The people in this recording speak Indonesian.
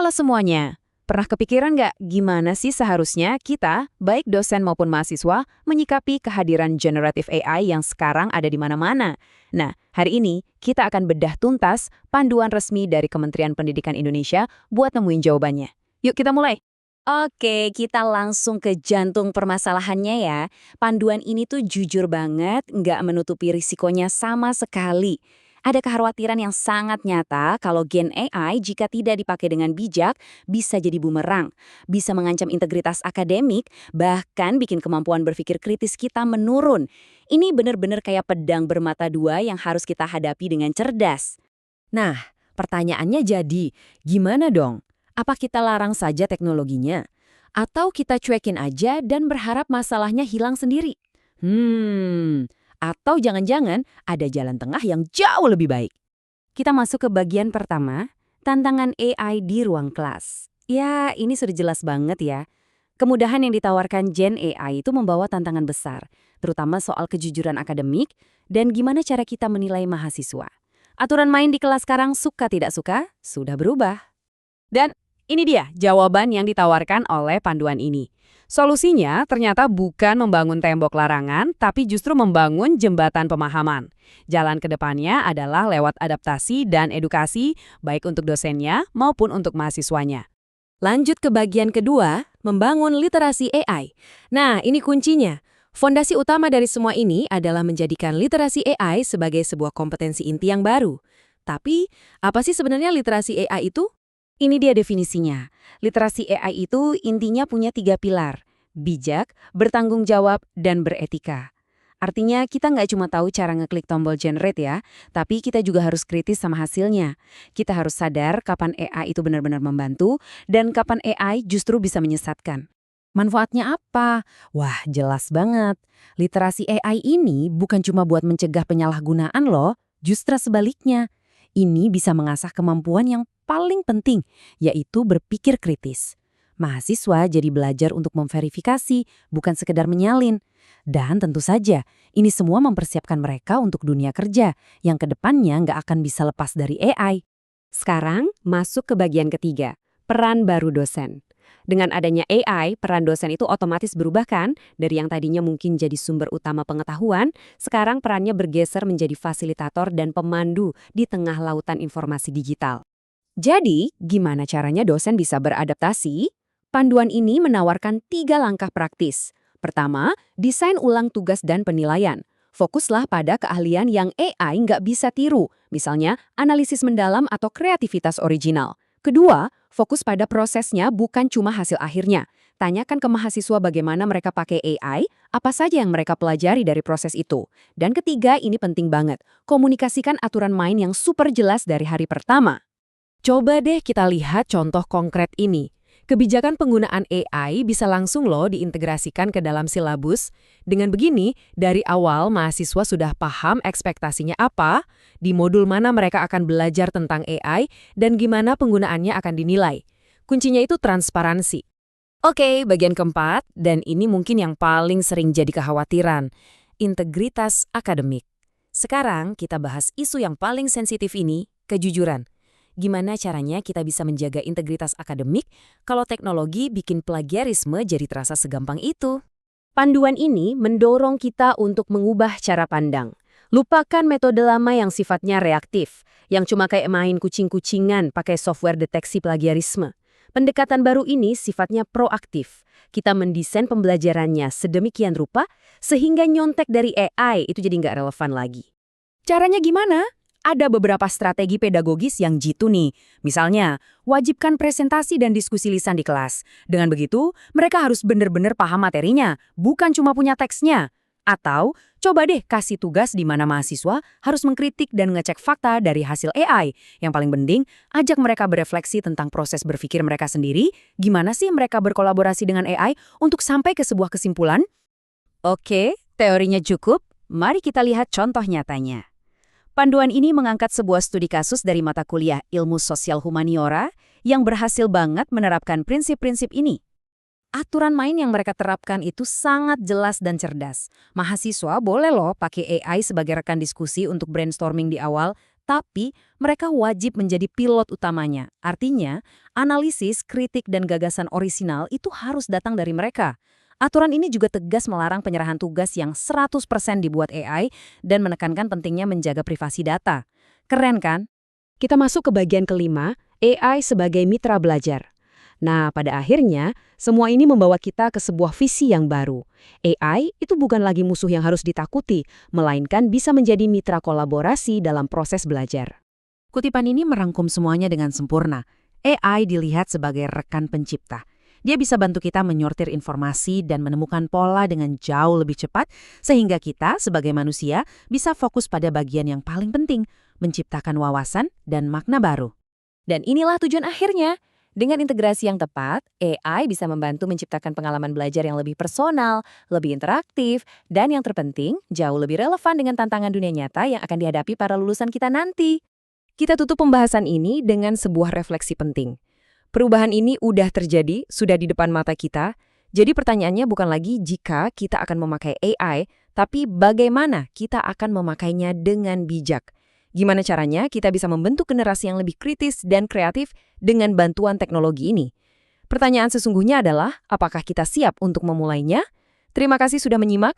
Halo semuanya, pernah kepikiran nggak gimana sih seharusnya kita, baik dosen maupun mahasiswa, menyikapi kehadiran generative AI yang sekarang ada di mana-mana? Nah, hari ini kita akan bedah tuntas panduan resmi dari Kementerian Pendidikan Indonesia buat nemuin jawabannya. Yuk kita mulai. Oke, kita langsung ke jantung permasalahannya ya. Panduan ini tuh jujur banget, nggak menutupi risikonya sama sekali. Ada kekhawatiran yang sangat nyata kalau Gen AI jika tidak dipakai dengan bijak bisa jadi bumerang, bisa mengancam integritas akademik, bahkan bikin kemampuan berpikir kritis kita menurun. Ini benar-benar kayak pedang bermata dua yang harus kita hadapi dengan cerdas. Nah, pertanyaannya jadi, gimana dong? Apa kita larang saja teknologinya? Atau kita cuekin aja dan berharap masalahnya hilang sendiri? Atau jangan-jangan ada jalan tengah yang jauh lebih baik? Kita masuk ke bagian pertama, tantangan AI di ruang kelas. Ya, ini sudah jelas banget ya. Kemudahan yang ditawarkan Gen AI itu membawa tantangan besar, terutama soal kejujuran akademik dan gimana cara kita menilai mahasiswa. Aturan main di kelas sekarang suka tidak suka, sudah berubah. Dan ini dia jawaban yang ditawarkan oleh panduan ini. Solusinya ternyata bukan membangun tembok larangan, tapi justru membangun jembatan pemahaman. Jalan ke depannya adalah lewat adaptasi dan edukasi, baik untuk dosennya maupun untuk mahasiswanya. Lanjut ke bagian kedua, membangun literasi AI. Nah, ini kuncinya. Fondasi utama dari semua ini adalah menjadikan literasi AI sebagai sebuah kompetensi inti yang baru. Tapi, apa sih sebenarnya literasi AI itu? Ini dia definisinya. Literasi AI itu intinya punya 3 pilar. Bijak, bertanggung jawab, dan beretika. Artinya kita nggak cuma tahu cara ngeklik tombol generate ya, tapi kita juga harus kritis sama hasilnya. Kita harus sadar kapan AI itu benar-benar membantu, dan kapan AI justru bisa menyesatkan. Manfaatnya apa? Wah, jelas banget. Literasi AI ini bukan cuma buat mencegah penyalahgunaan loh, justru sebaliknya. Ini bisa mengasah kemampuan yang paling penting, yaitu berpikir kritis. Mahasiswa jadi belajar untuk memverifikasi, bukan sekedar menyalin. Dan tentu saja, ini semua mempersiapkan mereka untuk dunia kerja, yang kedepannya nggak akan bisa lepas dari AI. Sekarang masuk ke bagian ketiga, peran baru dosen. Dengan adanya AI, peran dosen itu otomatis berubah kan? Dari yang tadinya mungkin jadi sumber utama pengetahuan, sekarang perannya bergeser menjadi fasilitator dan pemandu di tengah lautan informasi digital. Jadi, gimana caranya dosen bisa beradaptasi? Panduan ini menawarkan 3 langkah praktis. Pertama, desain ulang tugas dan penilaian. Fokuslah pada keahlian yang AI nggak bisa tiru, misalnya analisis mendalam atau kreativitas original. Kedua, fokus pada prosesnya bukan cuma hasil akhirnya. Tanyakan ke mahasiswa bagaimana mereka pakai AI, apa saja yang mereka pelajari dari proses itu. Dan ketiga, ini penting banget, komunikasikan aturan main yang super jelas dari hari pertama. Coba deh kita lihat contoh konkret ini. Kebijakan penggunaan AI bisa langsung loh diintegrasikan ke dalam silabus. Dengan begini, dari awal mahasiswa sudah paham ekspektasinya apa, di modul mana mereka akan belajar tentang AI, dan gimana penggunaannya akan dinilai. Kuncinya itu transparansi. Oke, bagian keempat, dan ini mungkin yang paling sering jadi kekhawatiran, integritas akademik. Sekarang kita bahas isu yang paling sensitif ini, kejujuran. Gimana caranya kita bisa menjaga integritas akademik kalau teknologi bikin plagiarisme jadi terasa segampang itu? Panduan ini mendorong kita untuk mengubah cara pandang. Lupakan metode lama yang sifatnya reaktif, yang cuma kayak main kucing-kucingan pakai software deteksi plagiarisme. Pendekatan baru ini sifatnya proaktif. Kita mendesain pembelajarannya sedemikian rupa sehingga nyontek dari AI itu jadi nggak relevan lagi. Caranya gimana? Ada beberapa strategi pedagogis yang jitu nih. Misalnya, wajibkan presentasi dan diskusi lisan di kelas. Dengan begitu, mereka harus benar-benar paham materinya, bukan cuma punya teksnya. Atau, coba deh kasih tugas di mana mahasiswa harus mengkritik dan ngecek fakta dari hasil AI. Yang paling penting, ajak mereka berefleksi tentang proses berpikir mereka sendiri, gimana sih mereka berkolaborasi dengan AI untuk sampai ke sebuah kesimpulan? Oke, teorinya cukup. Mari kita lihat contoh nyatanya. Panduan ini mengangkat sebuah studi kasus dari mata kuliah Ilmu Sosial Humaniora yang berhasil banget menerapkan prinsip-prinsip ini. Aturan main yang mereka terapkan itu sangat jelas dan cerdas. Mahasiswa boleh loh pakai AI sebagai rekan diskusi untuk brainstorming di awal, Tapi mereka wajib menjadi pilot utamanya. Artinya, analisis, kritik, dan gagasan orisinal itu harus datang dari mereka. Aturan ini juga tegas melarang penyerahan tugas yang 100% dibuat AI dan menekankan pentingnya menjaga privasi data. Keren kan? Kita masuk ke bagian kelima, AI sebagai mitra belajar. Nah, pada akhirnya, semua ini membawa kita ke sebuah visi yang baru. AI itu bukan lagi musuh yang harus ditakuti, melainkan bisa menjadi mitra kolaborasi dalam proses belajar. Kutipan ini merangkum semuanya dengan sempurna. AI dilihat sebagai rekan pencipta. Dia bisa bantu kita menyortir informasi dan menemukan pola dengan jauh lebih cepat, sehingga kita sebagai manusia bisa fokus pada bagian yang paling penting, menciptakan wawasan dan makna baru. Dan inilah tujuan akhirnya. Dengan integrasi yang tepat, AI bisa membantu menciptakan pengalaman belajar yang lebih personal, lebih interaktif, dan yang terpenting, jauh lebih relevan dengan tantangan dunia nyata yang akan dihadapi para lulusan kita nanti. Kita tutup pembahasan ini dengan sebuah refleksi penting. Perubahan ini udah terjadi, sudah di depan mata kita. Jadi pertanyaannya bukan lagi jika kita akan memakai AI, tapi bagaimana kita akan memakainya dengan bijak. Gimana caranya kita bisa membentuk generasi yang lebih kritis dan kreatif dengan bantuan teknologi ini? Pertanyaan sesungguhnya adalah, apakah kita siap untuk memulainya? Terima kasih sudah menyimak.